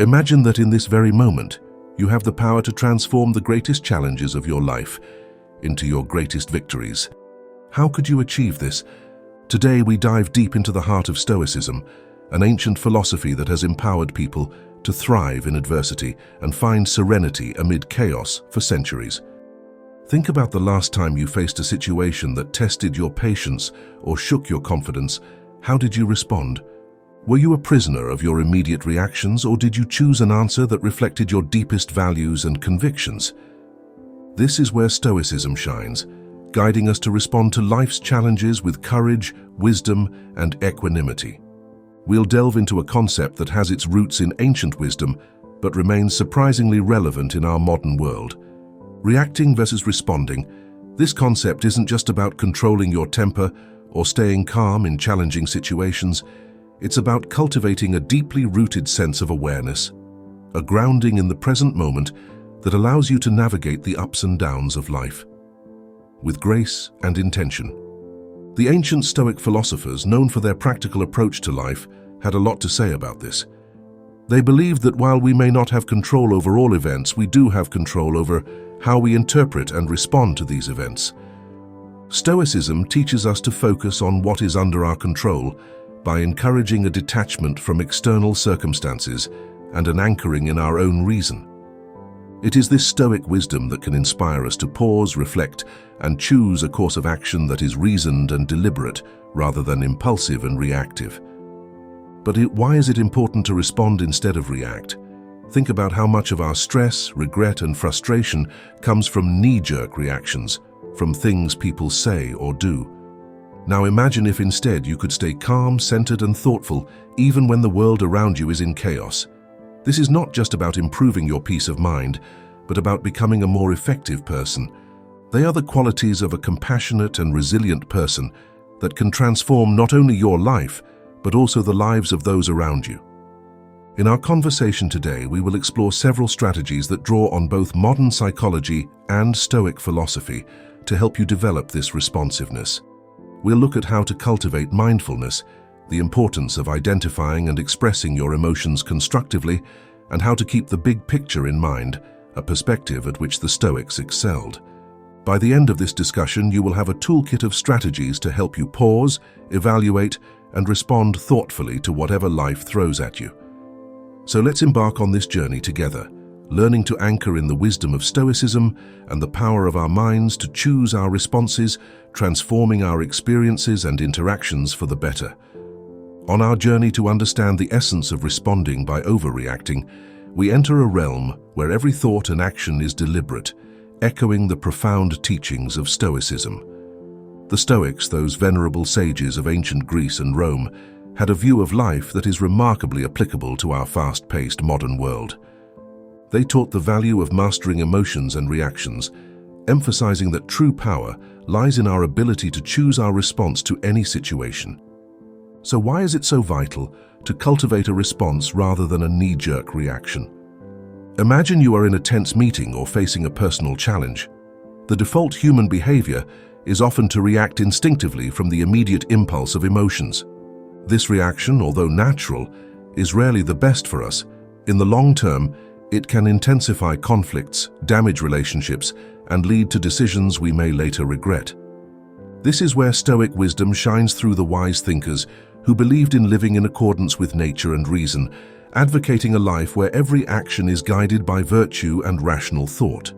Imagine that in this very moment, you have the power to transform the greatest challenges of your life into your greatest victories. How could you achieve this? Today we dive deep into the heart of Stoicism, an ancient philosophy that has empowered people to thrive in adversity and find serenity amid chaos for centuries. Think about the last time you faced a situation that tested your patience or shook your confidence. How did you respond? Were you a prisoner of your immediate reactions, or did you choose an answer that reflected your deepest values and convictions? This is where Stoicism shines, guiding us to respond to life's challenges with courage, wisdom, and equanimity. We'll delve into a concept that has its roots in ancient wisdom, but remains surprisingly relevant in our modern world. Reacting versus responding. This concept isn't just about controlling your temper or staying calm in challenging situations. It's about cultivating a deeply rooted sense of awareness, a grounding in the present moment that allows you to navigate the ups and downs of life with grace and intention. The ancient Stoic philosophers, known for their practical approach to life, had a lot to say about this. They believed that while we may not have control over all events, we do have control over how we interpret and respond to these events. Stoicism teaches us to focus on what is under our control by encouraging a detachment from external circumstances and an anchoring in our own reason. It is this Stoic wisdom that can inspire us to pause, reflect, and choose a course of action that is reasoned and deliberate rather than impulsive and reactive. But why is it important to respond instead of react? Think about how much of our stress, regret, and frustration comes from knee-jerk reactions, from things people say or do. Now imagine if instead you could stay calm, centered, and thoughtful, even when the world around you is in chaos. This is not just about improving your peace of mind, but about becoming a more effective person. They are the qualities of a compassionate and resilient person that can transform not only your life, but also the lives of those around you. In our conversation today, we will explore several strategies that draw on both modern psychology and Stoic philosophy to help you develop this responsiveness. We'll look at how to cultivate mindfulness, the importance of identifying and expressing your emotions constructively, and how to keep the big picture in mind, a perspective at which the Stoics excelled. By the end of this discussion, you will have a toolkit of strategies to help you pause, evaluate, and respond thoughtfully to whatever life throws at you. So let's embark on this journey together, learning to anchor in the wisdom of Stoicism and the power of our minds to choose our responses, transforming our experiences and interactions for the better. On our journey to understand the essence of responding by overreacting, we enter a realm where every thought and action is deliberate, echoing the profound teachings of Stoicism. The Stoics, those venerable sages of ancient Greece and Rome, had a view of life that is remarkably applicable to our fast-paced modern world. They taught the value of mastering emotions and reactions, emphasizing that true power lies in our ability to choose our response to any situation. So why is it so vital to cultivate a response rather than a knee-jerk reaction? Imagine you are in a tense meeting or facing a personal challenge. The default human behavior is often to react instinctively from the immediate impulse of emotions. This reaction, although natural, is rarely the best for us. In the long term, it can intensify conflicts, damage relationships, and lead to decisions we may later regret. This is where Stoic wisdom shines through the wise thinkers who believed in living in accordance with nature and reason, advocating a life where every action is guided by virtue and rational thought.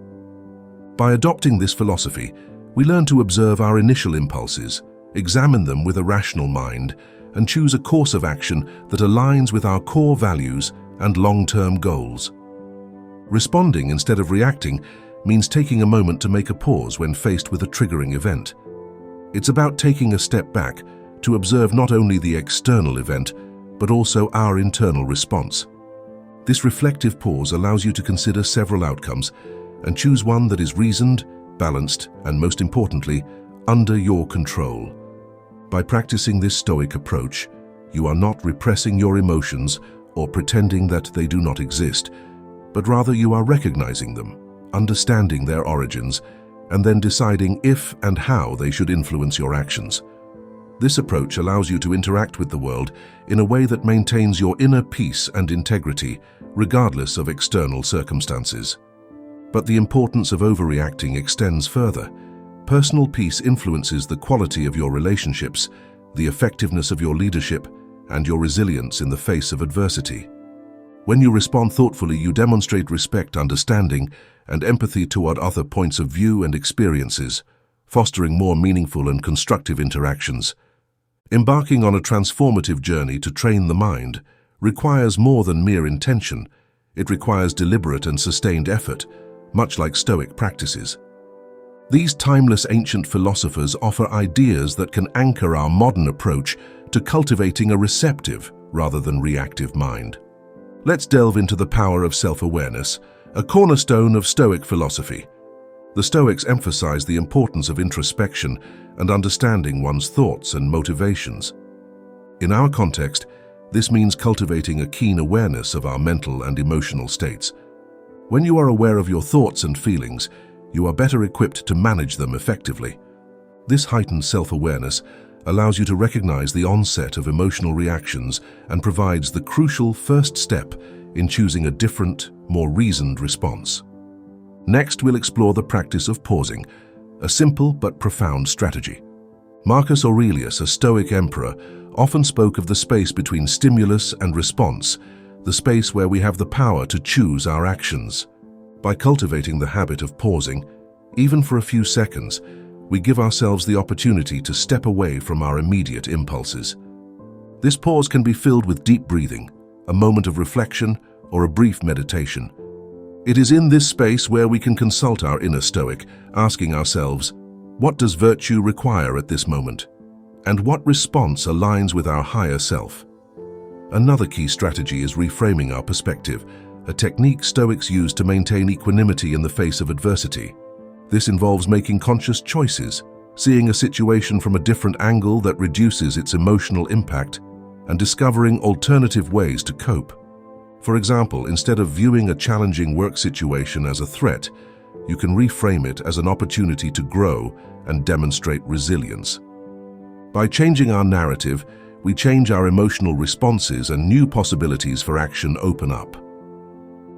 By adopting this philosophy, we learn to observe our initial impulses, examine them with a rational mind, and choose a course of action that aligns with our core values and long-term goals. Responding instead of reacting means taking a moment to make a pause when faced with a triggering event. It's about taking a step back to observe not only the external event, but also our internal response. This reflective pause allows you to consider several outcomes and choose one that is reasoned, balanced, and most importantly, under your control. By practicing this Stoic approach, you are not repressing your emotions or pretending that they do not exist, but rather you are recognizing them, understanding their origins, and then deciding if and how they should influence your actions. This approach allows you to interact with the world in a way that maintains your inner peace and integrity, regardless of external circumstances. But the importance of overreacting extends further. Personal peace influences the quality of your relationships, the effectiveness of your leadership, and your resilience in the face of adversity. When you respond thoughtfully, you demonstrate respect, understanding, and empathy toward other points of view and experiences, fostering more meaningful and constructive interactions. Embarking on a transformative journey to train the mind requires more than mere intention. It requires deliberate and sustained effort, much like Stoic practices. These timeless ancient philosophers offer ideas that can anchor our modern approach to cultivating a receptive rather than reactive mind. Let's delve into the power of self-awareness, a cornerstone of Stoic philosophy. The Stoics emphasize the importance of introspection and understanding one's thoughts and motivations. In our context, this means cultivating a keen awareness of our mental and emotional states. When you are aware of your thoughts and feelings, you are better equipped to manage them effectively. This heightened self-awareness allows you to recognize the onset of emotional reactions and provides the crucial first step in choosing a different, more reasoned response. Next, we'll explore the practice of pausing, a simple but profound strategy. Marcus Aurelius, a Stoic emperor, often spoke of the space between stimulus and response, the space where we have the power to choose our actions. By cultivating the habit of pausing, even for a few seconds, we give ourselves the opportunity to step away from our immediate impulses. This pause can be filled with deep breathing, a moment of reflection, or a brief meditation. It is in this space where we can consult our inner Stoic, asking ourselves, what does virtue require at this moment? And what response aligns with our higher self? Another key strategy is reframing our perspective, a technique Stoics use to maintain equanimity in the face of adversity. This involves making conscious choices, seeing a situation from a different angle that reduces its emotional impact, and discovering alternative ways to cope. For example, instead of viewing a challenging work situation as a threat, you can reframe it as an opportunity to grow and demonstrate resilience. By changing our narrative, we change our emotional responses and new possibilities for action open up.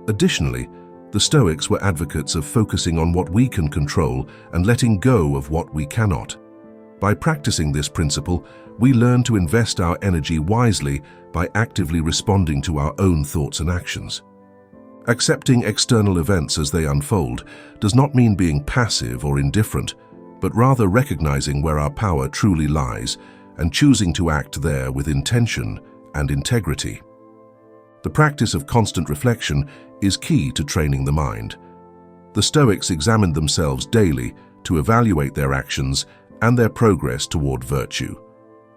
Additionally, the Stoics were advocates of focusing on what we can control and letting go of what we cannot. By practicing this principle, we learn to invest our energy wisely by actively responding to our own thoughts and actions. Accepting external events as they unfold does not mean being passive or indifferent, but rather recognizing where our power truly lies and choosing to act there with intention and integrity. The practice of constant reflection is key to training the mind. The Stoics examined themselves daily to evaluate their actions and their progress toward virtue.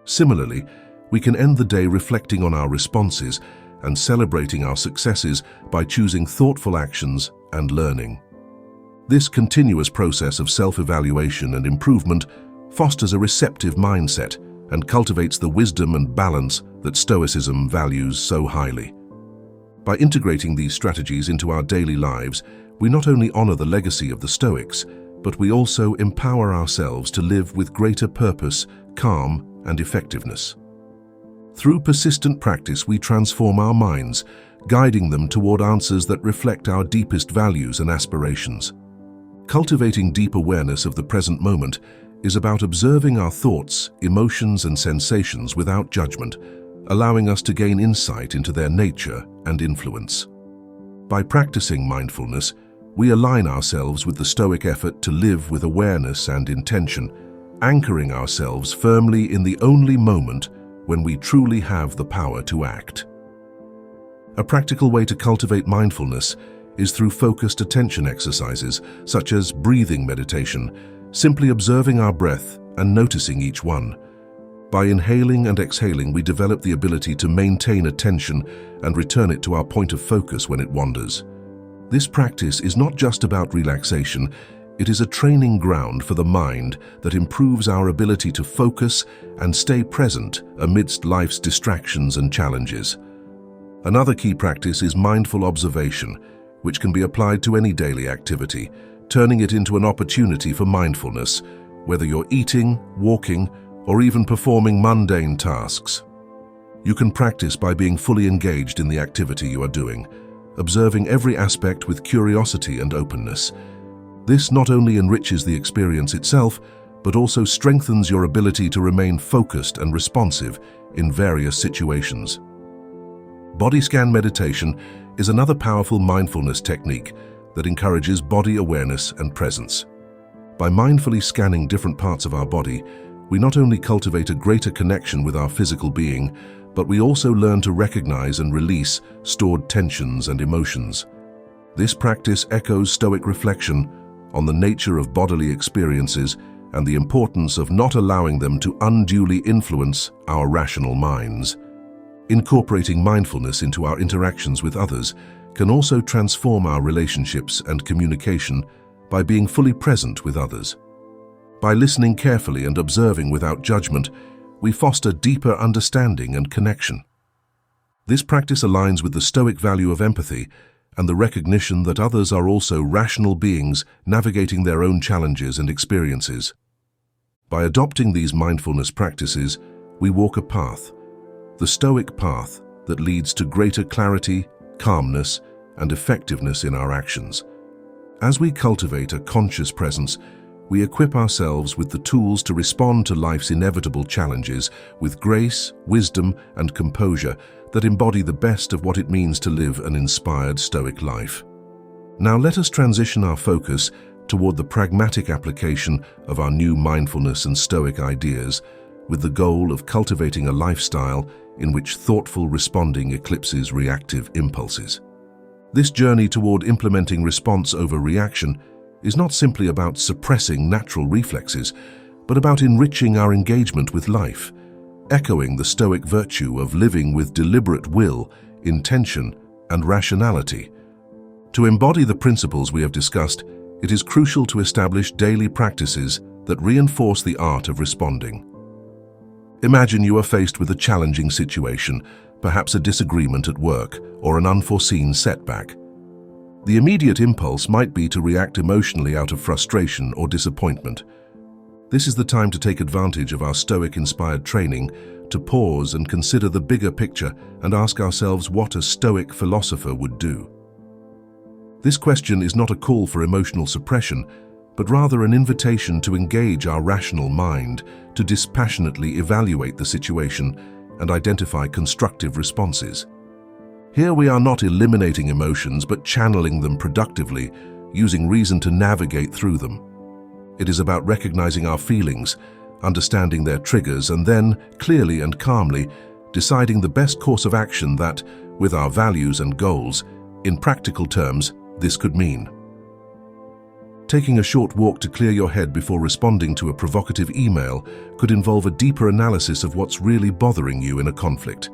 Similarly, we can end the day reflecting on our responses and celebrating our successes by choosing thoughtful actions and learning. This continuous process of self-evaluation and improvement fosters a receptive mindset and cultivates the wisdom and balance that Stoicism values so highly. By integrating these strategies into our daily lives, we not only honor the legacy of the Stoics, but we also empower ourselves to live with greater purpose, calm, and effectiveness. Through persistent practice, we transform our minds, guiding them toward answers that reflect our deepest values and aspirations. Cultivating deep awareness of the present moment is about observing our thoughts, emotions, and sensations without judgment, allowing us to gain insight into their nature and influence. By practicing mindfulness, we align ourselves with the Stoic effort to live with awareness and intention, anchoring ourselves firmly in the only moment when we truly have the power to act. A practical way to cultivate mindfulness is through focused attention exercises, such as breathing meditation, simply observing our breath and noticing each one. By inhaling and exhaling, we develop the ability to maintain attention and return it to our point of focus when it wanders. This practice is not just about relaxation, it is a training ground for the mind that improves our ability to focus and stay present amidst life's distractions and challenges. Another key practice is mindful observation, which can be applied to any daily activity, turning it into an opportunity for mindfulness, whether you're eating, walking, or even performing mundane tasks. You can practice by being fully engaged in the activity you are doing, observing every aspect with curiosity and openness. This not only enriches the experience itself, but also strengthens your ability to remain focused and responsive in various situations. Body scan meditation is another powerful mindfulness technique that encourages body awareness and presence. By mindfully scanning different parts of our body, we not only cultivate a greater connection with our physical being, but we also learn to recognize and release stored tensions and emotions. This practice echoes Stoic reflection on the nature of bodily experiences and the importance of not allowing them to unduly influence our rational minds. Incorporating mindfulness into our interactions with others can also transform our relationships and communication by being fully present with others. By listening carefully and observing without judgment, we foster deeper understanding and connection. This practice aligns with the Stoic value of empathy and the recognition that others are also rational beings navigating their own challenges and experiences. By adopting these mindfulness practices, we walk a path, the Stoic path that leads to greater clarity, calmness, and effectiveness in our actions. As we cultivate a conscious presence, we equip ourselves with the tools to respond to life's inevitable challenges with grace, wisdom, and composure that embody the best of what it means to live an inspired Stoic life. Now let us transition our focus toward the pragmatic application of our new mindfulness and Stoic ideas, with the goal of cultivating a lifestyle in which thoughtful responding eclipses reactive impulses. This journey toward implementing response over reaction is not simply about suppressing natural reflexes, but about enriching our engagement with life, echoing the Stoic virtue of living with deliberate will, intention, and rationality. To embody the principles we have discussed, it is crucial to establish daily practices that reinforce the art of responding. Imagine you are faced with a challenging situation, perhaps a disagreement at work or an unforeseen setback. The immediate impulse might be to react emotionally out of frustration or disappointment. This is the time to take advantage of our Stoic-inspired training, to pause and consider the bigger picture and ask ourselves what a Stoic philosopher would do. This question is not a call for emotional suppression, but rather an invitation to engage our rational mind, to dispassionately evaluate the situation and identify constructive responses. Here we are not eliminating emotions, but channeling them productively, using reason to navigate through them. It is about recognizing our feelings, understanding their triggers, and then, clearly and calmly, deciding the best course of action that, with our values and goals, in practical terms, this could mean. Taking a short walk to clear your head before responding to a provocative email could involve a deeper analysis of what's really bothering you in a conflict.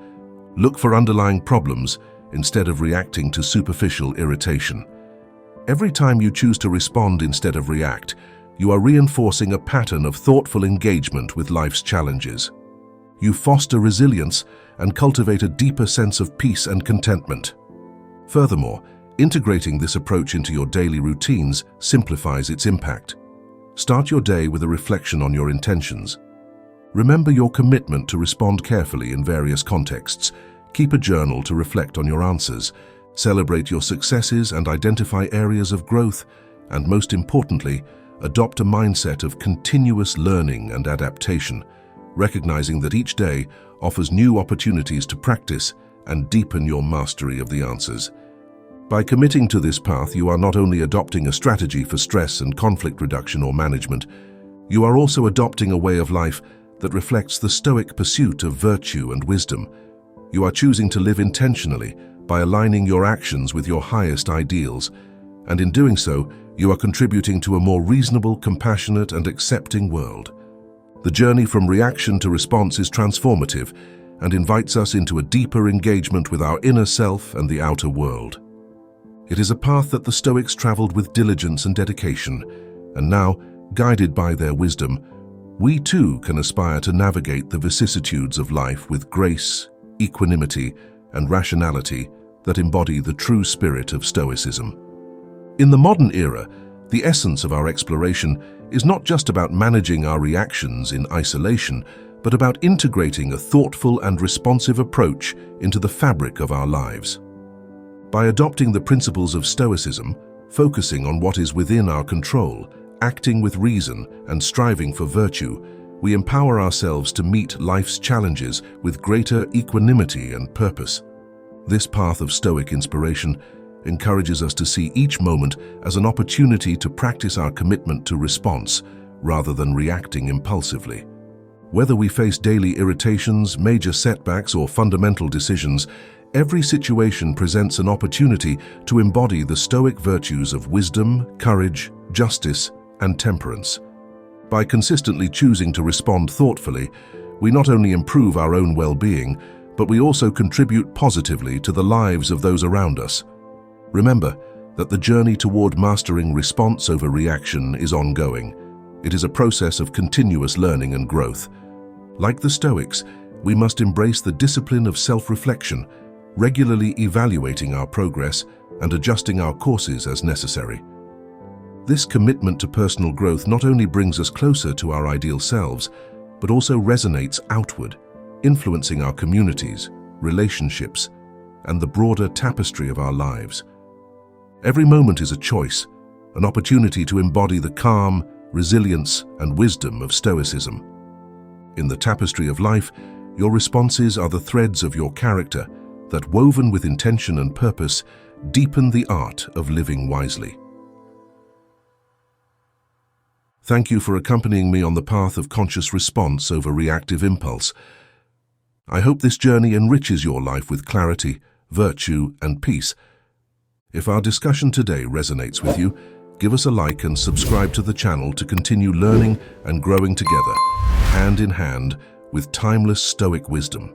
Look for underlying problems instead of reacting to superficial irritation. Every time you choose to respond instead of react, you are reinforcing a pattern of thoughtful engagement with life's challenges. You foster resilience and cultivate a deeper sense of peace and contentment. Furthermore, integrating this approach into your daily routines simplifies its impact. Start your day with a reflection on your intentions. Remember your commitment to respond carefully in various contexts. Keep a journal to reflect on your answers. Celebrate your successes and identify areas of growth. And most importantly, adopt a mindset of continuous learning and adaptation, recognizing that each day offers new opportunities to practice and deepen your mastery of the answers. By committing to this path, you are not only adopting a strategy for stress and conflict reduction or management, you are also adopting a way of life that reflects the Stoic pursuit of virtue and wisdom. You are choosing to live intentionally by aligning your actions with your highest ideals, and in doing so, you are contributing to a more reasonable, compassionate, and accepting world. The journey from reaction to response is transformative and invites us into a deeper engagement with our inner self and the outer world. It is a path that the Stoics traveled with diligence and dedication, and now, guided by their wisdom, we too can aspire to navigate the vicissitudes of life with grace, equanimity, and rationality that embody the true spirit of Stoicism. In the modern era, The essence of our exploration is not just about managing our reactions in isolation, but about integrating a thoughtful and responsive approach into the fabric of our lives. By adopting the principles of Stoicism, focusing on what is within our control, acting with reason, and striving for virtue, we empower ourselves to meet life's challenges with greater equanimity and purpose. This path of Stoic inspiration encourages us to see each moment as an opportunity to practice our commitment to response rather than reacting impulsively. Whether we face daily irritations, major setbacks, or fundamental decisions, every situation presents an opportunity to embody the Stoic virtues of wisdom, courage, justice, and temperance. By consistently choosing to respond thoughtfully, we not only improve our own well-being, but we also contribute positively to the lives of those around us. Remember that the journey toward mastering response over reaction is ongoing. It is a process of continuous learning and growth. Like the Stoics, we must embrace the discipline of self-reflection, regularly evaluating our progress and adjusting our courses as necessary. This commitment to personal growth not only brings us closer to our ideal selves, but also resonates outward, influencing our communities, relationships, and the broader tapestry of our lives. Every moment is a choice, an opportunity to embody the calm, resilience, and wisdom of Stoicism. In the tapestry of life, your responses are the threads of your character that, woven with intention and purpose, deepen the art of living wisely. Thank you for accompanying me on the path of conscious response over reactive impulse. I hope this journey enriches your life with clarity, virtue, and peace. If our discussion today resonates with you, give us a like and subscribe to the channel to continue learning and growing together, hand in hand, with timeless Stoic wisdom.